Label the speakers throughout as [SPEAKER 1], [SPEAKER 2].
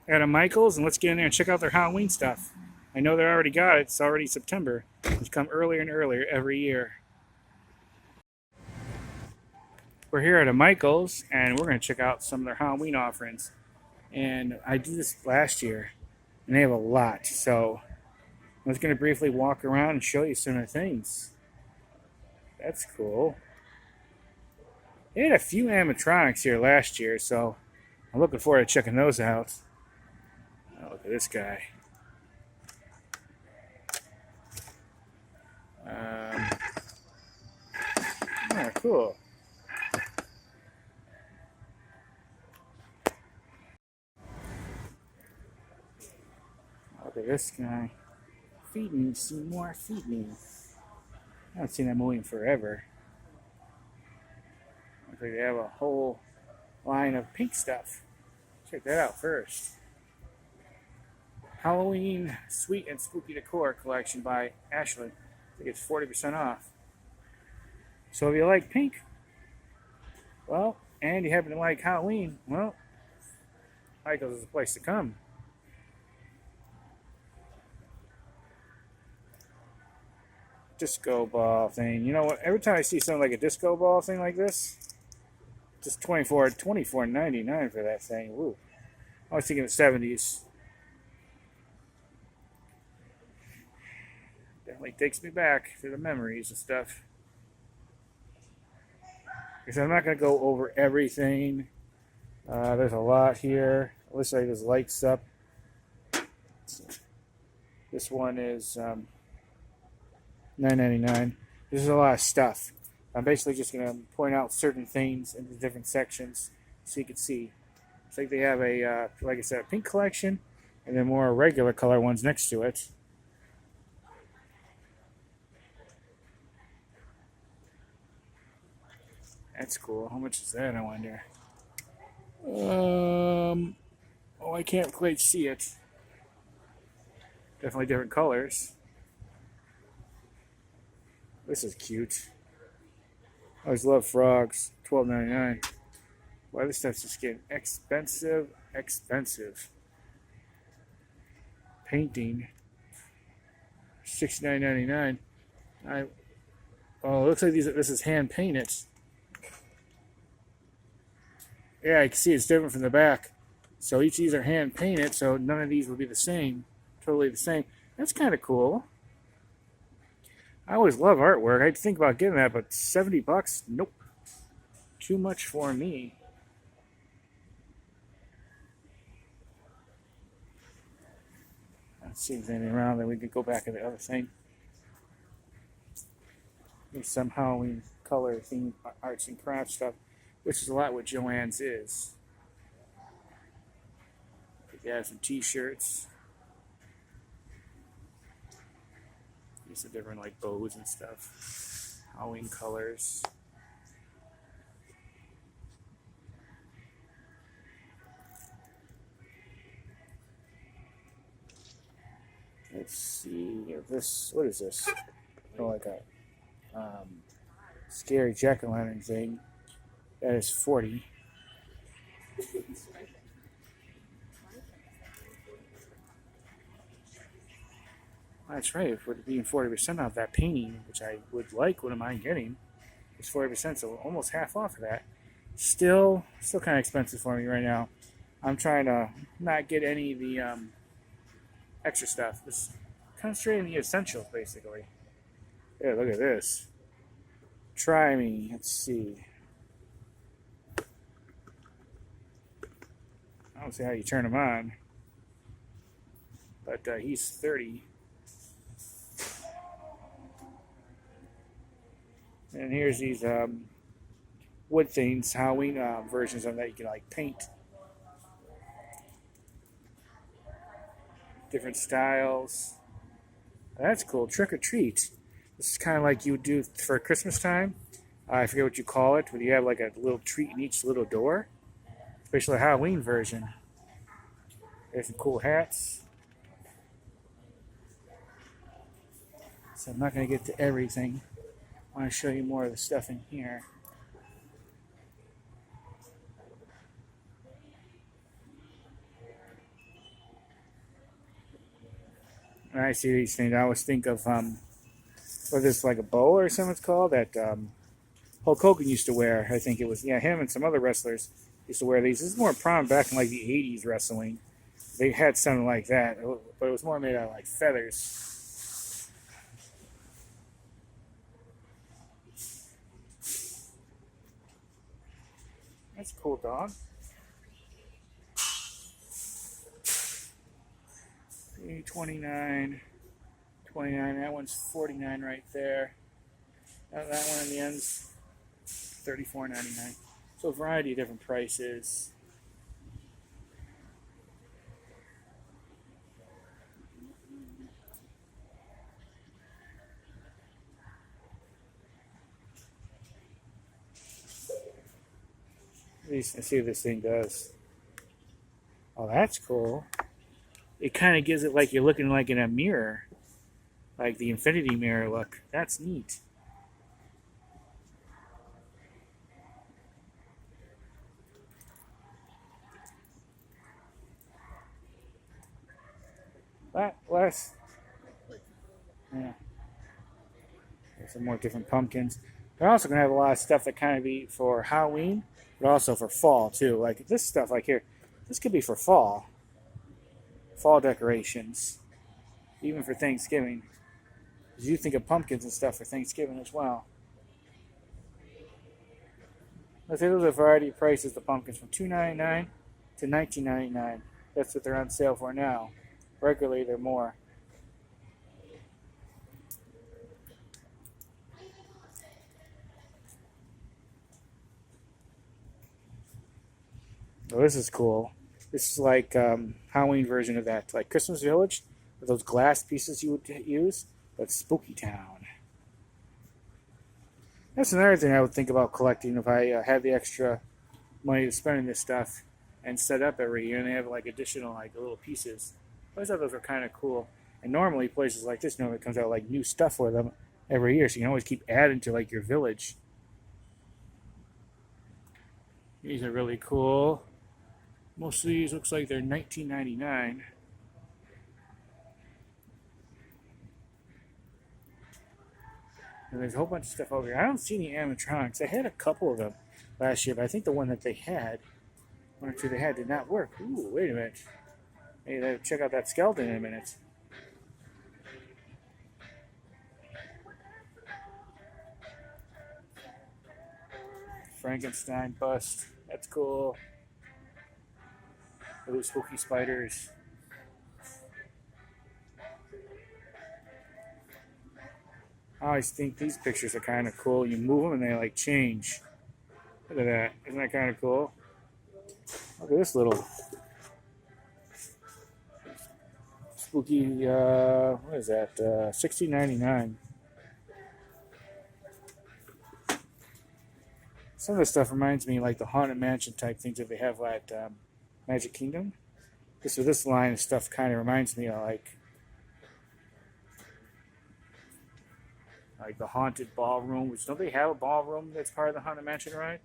[SPEAKER 1] at a Michael's, and let's get in there and check out their Halloween stuff. I know they already got it. It's already September. It's come earlier and earlier every year. We're here at a Michael's, and we're going to check out some of their Halloween offerings. And I did this last year, and they have a lot. So I'm just going to briefly walk around and show you some of the things. That's cool. They had a few animatronics here last year, so I'm looking forward to checking those out. Oh, look at this guy. Oh, cool. Look at this guy. Feed me, Seymour, feed me. I haven't seen that movie in forever. Looks like they have a whole line of pink stuff. Check that out first. Halloween Sweet and Spooky Decor collection by Ashland. I think it's 40% off. So if you like pink, well, and you happen to like Halloween, well, Michael's is the place to come. Disco ball thing. You know what? Every time I see something like a disco ball thing like this, just $24.99 for that thing. Woo. I was thinking the 70s. Definitely takes me back to the memories and stuff. Because I'm not going to go over everything. There's a lot here. It looks like this lights up. This one is $9.99. This is a lot of stuff. I'm basically just going to point out certain things in the different sections so you can see. It's like they have a, like I said, a pink collection and then more regular color ones next to it. That's cool. How much is that, I wonder? Oh, I can't quite see it. Definitely different colors. This is cute. I always love frogs. $12.99. Why this stuff's just getting expensive. Painting. $69.99. Oh, it looks like this is hand painted. Yeah, I can see it's different from the back. So each of these are hand painted, so none of these will be the same. Totally the same. That's kind of cool. I always love artwork. I'd think about getting that, but $70? Nope. Too much for me. Let's see if there's anything around that we could go back to the other thing. There's some Halloween color themed arts and crafts stuff, which is a lot what Joann's is. They have some t-shirts. These are different like bows and stuff. Halloween colors. Let's see if this, what is this? Oh, like a scary jack-o'-lantern thing. That is $40. That's right, for it being 40% off that painting, which I would like, what am I getting? It's 40%, so almost half off of that. Still kind of expensive for me right now. I'm trying to not get any of the extra stuff. Just concentrate on the essentials, basically. Yeah, look at this. Try me. Let's see. I don't see how you turn him on. But he's 30. And here's these wood things, Halloween versions of that you can like paint. Different styles. That's cool. Trick or treat. This is kind of like you would do for Christmas time. I forget what you call it, but you have like a little treat in each little door. Especially the Halloween version. There's some cool hats. So I'm not going to get to everything. I want to show you more of the stuff in here. When I see these things, I always think of whether it's like a bow or something it's called that Hulk Hogan used to wear. I think it was, yeah, him and some other wrestlers used to wear these. This is more prominent back in like the 80s wrestling. They had something like that, but it was more made out of like feathers. That's a cool dog. 29, 29. That one's 49 right there. That one in the end's $34.99. So a variety of different prices. Let's see what this thing does. Oh, that's cool. It kind of gives it like you're looking like in a mirror, like the infinity mirror look. That's neat. Less. Yeah. There's some more different pumpkins. They're also gonna have a lot of stuff that kind of be for Halloween, but also for fall too. Like this stuff, like here, this could be for fall decorations, even for Thanksgiving. Because you think of pumpkins and stuff for Thanksgiving as well. Let's say there's a variety of prices. The pumpkins from $2.99 to $19.99. That's what they're on sale for now. Regularly, they're more. Oh, this is cool. This is like Halloween version of that, like Christmas Village, with those glass pieces you would use, but Spooky Town. That's another thing I would think about collecting if I had the extra money to spend on this stuff and set up every year, and they have like additional like little pieces. I always thought those were kind of cool. And normally places like this normally comes out like new stuff for them every year, so you can always keep adding to like your village. These are really cool. Most of these looks like they're $19.99. And there's a whole bunch of stuff over here. I don't see any animatronics. I had a couple of them last year, but I think the one that they had, one or two they had, did not work. Ooh, wait a minute. Hey, check out that skeleton in a minute. Frankenstein bust. That's cool. Those spooky spiders. I always think these pictures are kind of cool. You move them and they like change. Look at that. Isn't that kind of cool? Look at this little spooky, what is that? $16.99. Some of this stuff reminds me like the Haunted Mansion type things that they have at Magic Kingdom. This line of stuff kind of reminds me of like the haunted ballroom. Which don't they have a ballroom that's part of the Haunted Mansion ride?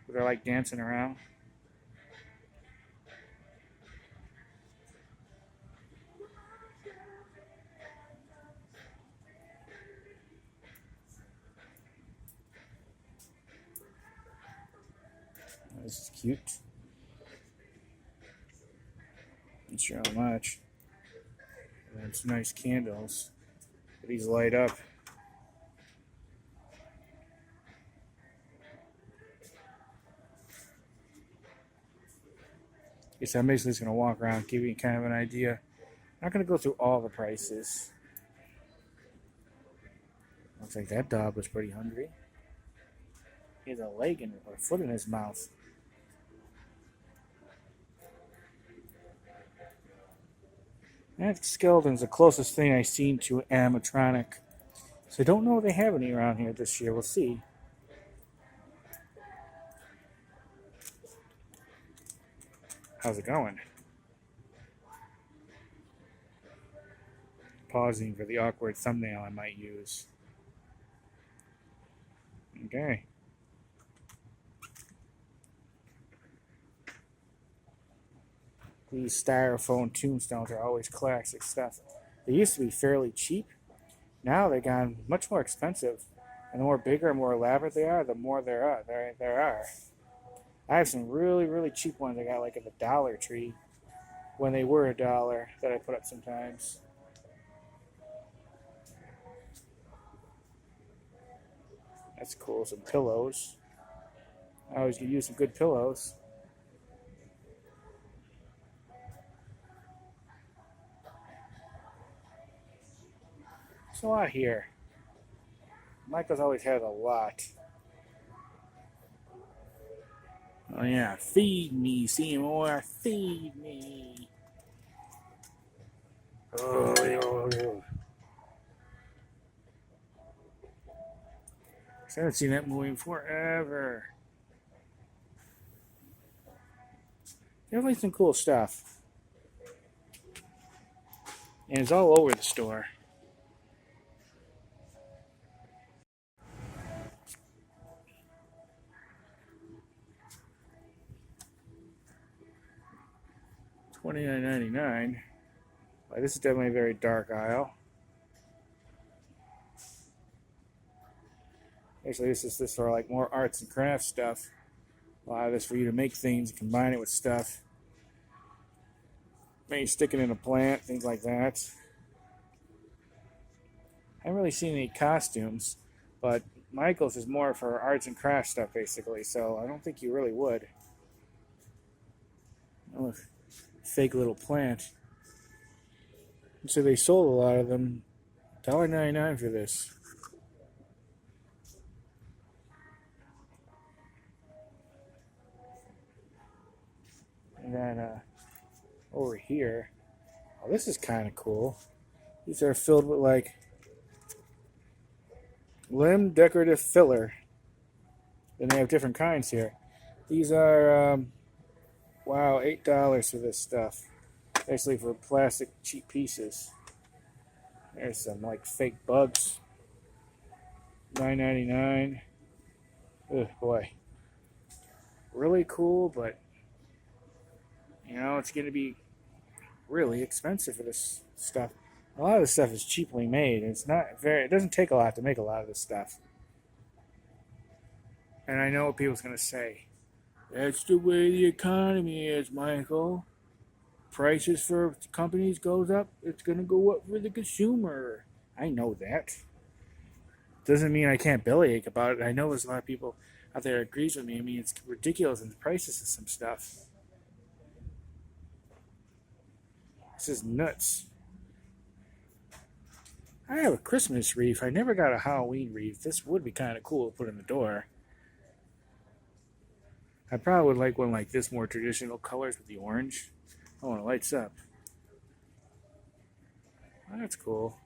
[SPEAKER 1] Where they're like dancing around. This is cute. Not sure how much. And some nice candles. These light up. Guess I'm basically just going to walk around, give you kind of an idea. I'm not going to go through all the prices. Looks like that dog was pretty hungry. He has a leg or a foot in his mouth. That skeleton's the closest thing I've seen to an animatronic. So I don't know if they have any around here this year. We'll see. How's it going? Pausing for the awkward thumbnail I might use. Okay. These styrofoam tombstones are always classic stuff. They used to be fairly cheap. Now they've gone much more expensive. And the more bigger and more elaborate they are, the more there are. I have some really, really cheap ones I got like at the Dollar Tree when they were $1 that I put up sometimes. That's cool. Some pillows. I always could use some good pillows. There's a lot here. Michael's always had a lot. Oh yeah, feed me, Seymour, feed me. Oh, I haven't seen that movie in forever. Definitely some cool stuff. And it's all over the store. $29.99. Well, this is definitely a very dark aisle. Actually, this is for like more arts and crafts stuff. A lot of this for you to make things, combine it with stuff. Maybe stick it in a plant, things like that. I haven't really seen any costumes, but Michael's is more for arts and crafts stuff, basically, so I don't think you really would. Oh, fake little plant. And so they sold a lot of them. $1.99 for this. And then over here, oh, this is kind of cool. These are filled with like limb decorative filler. And they have different kinds here. These are, wow, $8 for this stuff. Basically for plastic cheap pieces. There's some like fake bugs. $9.99. Oh boy. Really cool, but you know, it's going to be really expensive for this stuff. A lot of this stuff is cheaply made. It's not very, it doesn't take a lot to make a lot of this stuff. And I know what people's going to say. That's the way the economy is, Michael. Prices for companies goes up, it's going to go up for the consumer. I know that. Doesn't mean I can't bellyache about it. I know there's a lot of people out there that agrees with me. I mean, it's ridiculous in the prices of some stuff. This is nuts. I have a Christmas wreath. I never got a Halloween wreath. This would be kind of cool to put in the door. I probably would like one like this, more traditional colors with the orange. Oh, and it lights up. Oh, that's cool.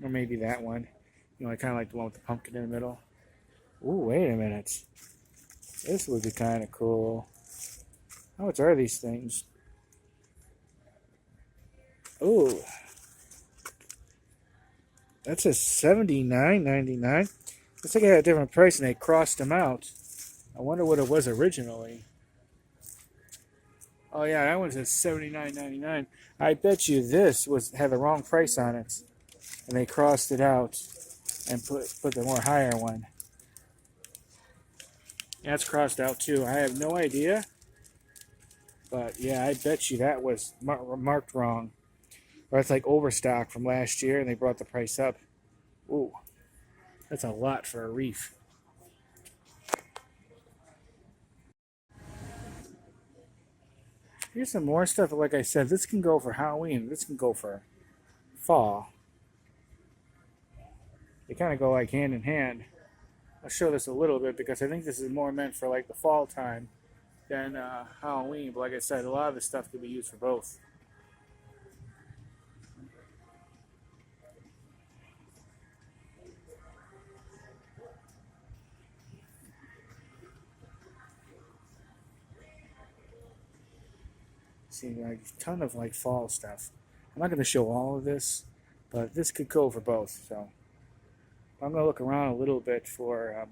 [SPEAKER 1] Or maybe that one. You know, I kind of like the one with the pumpkin in the middle. Ooh, wait a minute. This would be kind of cool. How much are these things? Ooh. That says $79.99. Looks like it had a different price and they crossed them out. I wonder what it was originally. Oh yeah, that one says $79.99. I bet you this had the wrong price on it, and they crossed it out and put the more higher one. Yeah, it's crossed out too. I have no idea, but yeah, I bet you that was marked wrong, or it's like overstock from last year, and they brought the price up. Ooh, that's a lot for a wreath. Here's some more stuff. Like I said, this can go for Halloween. This can go for fall. They kind of go like hand in hand. I'll show this a little bit because I think this is more meant for like the fall time than Halloween. But like I said, a lot of this stuff could be used for both. See, like a ton of like fall stuff. I'm not going to show all of this, but this could go for both. So I'm going to look around a little bit for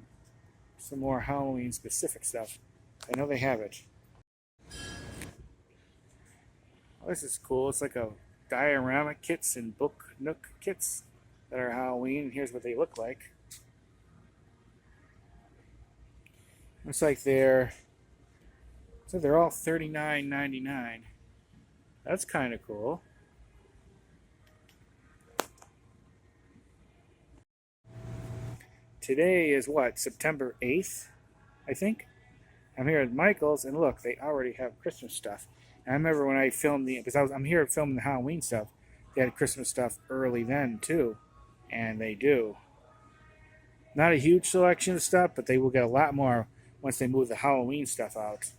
[SPEAKER 1] some more Halloween specific stuff. I know they have it. Oh, this is cool. It's like a diorama kits and book nook kits that are Halloween. Here's what they look like. Looks like they're all $39.99. That's kind of cool. Today is what, September 8th, I think. I'm here at Michael's, and look, they already have Christmas stuff. And I remember when I filmed because I'm here filming the Halloween stuff, they had Christmas stuff early then too, and they do. Not a huge selection of stuff, but they will get a lot more once they move the Halloween stuff out.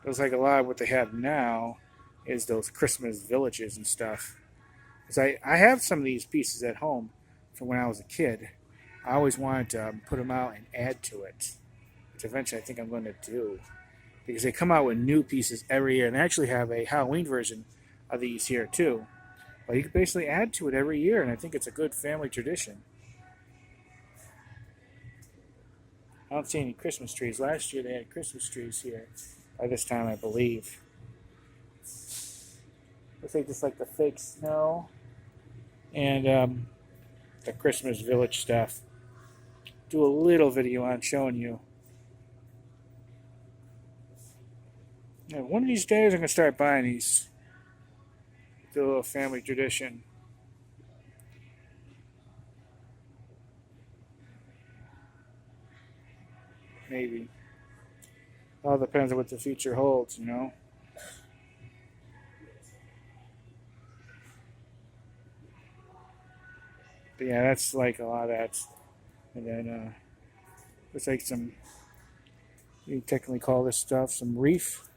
[SPEAKER 1] Looks like a lot of what they have now is those Christmas villages and stuff. Because I have some of these pieces at home from when I was a kid. I always wanted to put them out and add to it, which eventually I think I'm going to do. Because they come out with new pieces every year, and they actually have a Halloween version of these here too. But you can basically add to it every year, and I think it's a good family tradition. I don't see any Christmas trees. Last year they had Christmas trees here by this time, I believe. Looks like just like the fake snow and the Christmas village stuff. Do a little video on showing you. Yeah, one of these days I'm going to start buying these. Do a little family tradition. Maybe. All depends on what the future holds, you know. But yeah, that's like a lot of that. And then looks like some, you technically call this stuff some reef,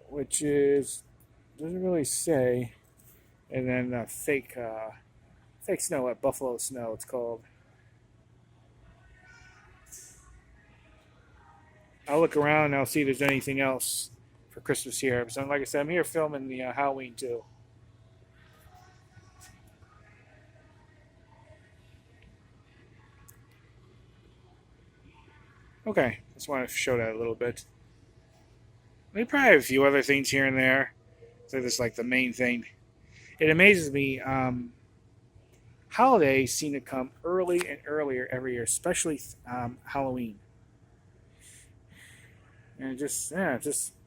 [SPEAKER 1] which is, doesn't really say. And then fake snow, at buffalo snow it's called. I'll look around and I'll see if there's anything else for Christmas here. So like I said, I'm here filming the Halloween too. Okay, just want to show that a little bit. We probably have a few other things here and there. So this is like the main thing. It amazes me. Holidays seem to come early and earlier every year, especially Halloween. And just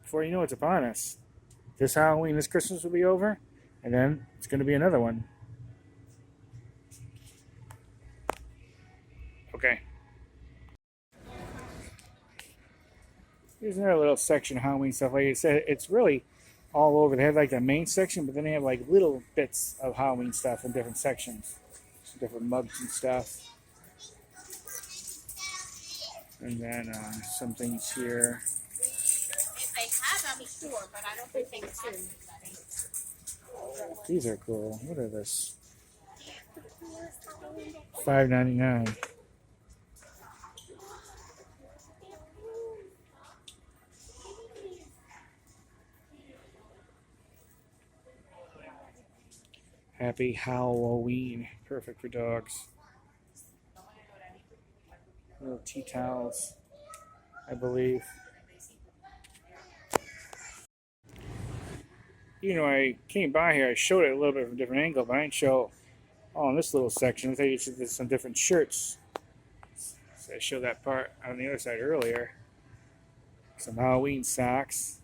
[SPEAKER 1] before you know it's upon us. This Halloween, this Christmas will be over, and then it's going to be another one. Okay. Here's another little section of Halloween stuff. Like I said, it's really all over. They have like the main section, but then they have like little bits of Halloween stuff in different sections. Some different mugs and stuff. And then some things here. If they have, I'll be sure, but I don't think they have. These are cool. What are this? $5.99. Happy Halloween. Perfect for dogs. Little tea towels, I believe. You know, I came by here, I showed it a little bit from a different angle, but I didn't show all in this little section. I thought you should do some different shirts. So I showed that part on the other side earlier. Some Halloween socks.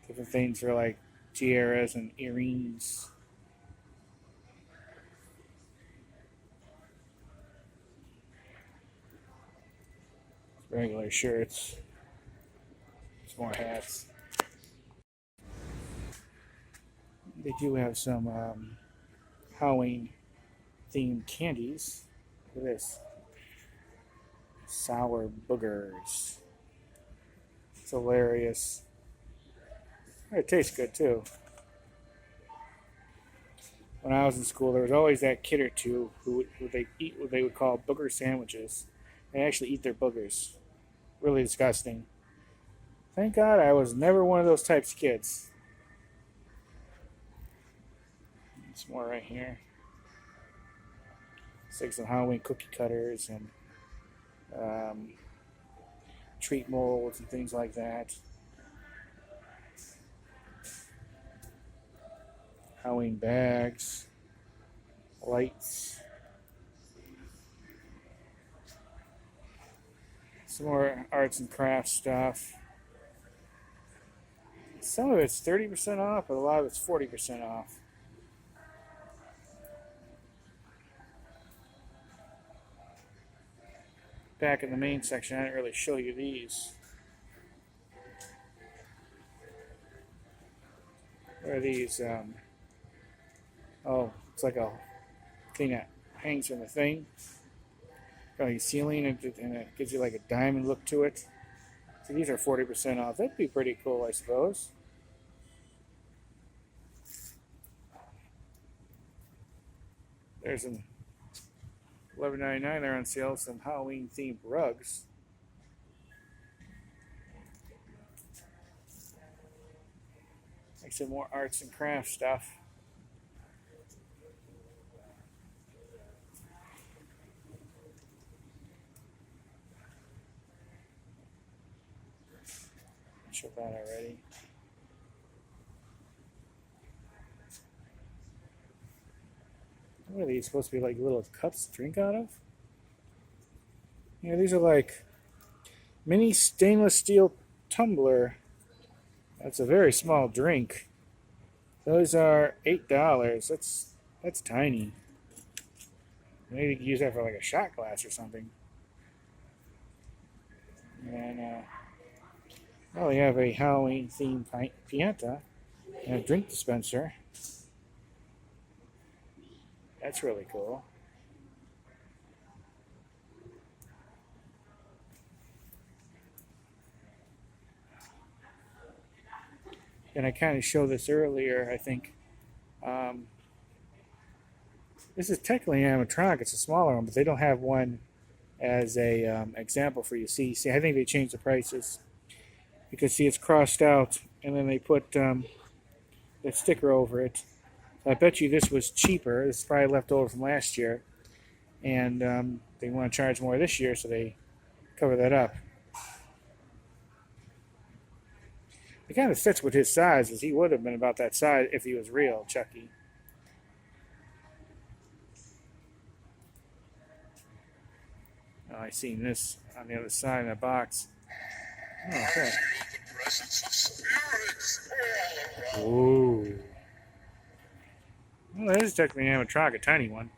[SPEAKER 1] Different things for like tiaras and earrings. Regular shirts. Some more hats. They do have some Halloween themed candies. Look at this. Sour boogers. It's hilarious. It tastes good too. When I was in school, there was always that kid or two who they eat what they would call booger sandwiches. They actually eat their boogers. Really disgusting. Thank God I was never one of those types of kids. Some more right here. It's like some Halloween cookie cutters and treat molds and things like that. Halloween bags, lights. Some more arts and crafts stuff. Some of it's 30% off, but a lot of it's 40% off. Back in the main section, I didn't really show you these. What are these? Oh, it's like a thing that hangs from the thing. Got a ceiling, and it gives you like a diamond look to it. So these are 40% off. That'd be pretty cool, I suppose. There's some $11.99. They're on sale. Some Halloween themed rugs. Like some more arts and crafts stuff. Show that already. What are these supposed to be, like little cups to drink out of? Yeah, these are like mini stainless steel tumbler. That's a very small drink. Those are $8. That's tiny. Maybe you could use that for like a shot glass or something. And well, we have a Halloween themed pianta and a drink dispenser. That's really cool. And I kind of showed this earlier, I think. This is technically an animatronic. It's a smaller one, but they don't have one as a example for you. See, I think they changed the prices. You can see it's crossed out, and then they put the sticker over it. So I bet you this was cheaper. This is probably left over from last year. And they want to charge more this year, so they cover that up. It kind of fits with his size, as he would have been about that size if he was real, Chucky. Oh, I seen this on the other side of the box. Oh, okay. Ooh. Well, that is technically an animatronic, a tiny one.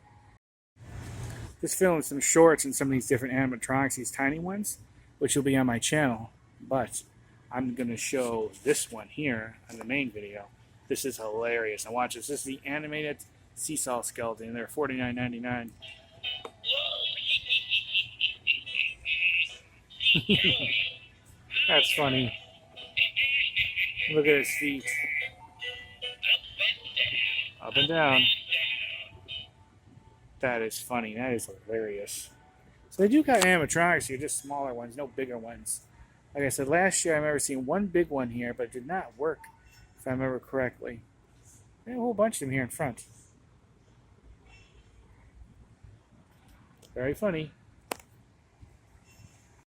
[SPEAKER 1] Just filming some shorts and some of these different animatronics, these tiny ones, which will be on my channel. But I'm going to show this one here on the main video. This is hilarious. Now watch this. This is the animated seesaw skeleton. They're $49.99. That's funny. Look at his feet. Up and down. That is funny. That is hilarious. So they do got animatronics here, just smaller ones, no bigger ones. Like I said, last year I remember seeing one big one here, but it did not work, if I remember correctly. They have a whole bunch of them here in front. Very funny.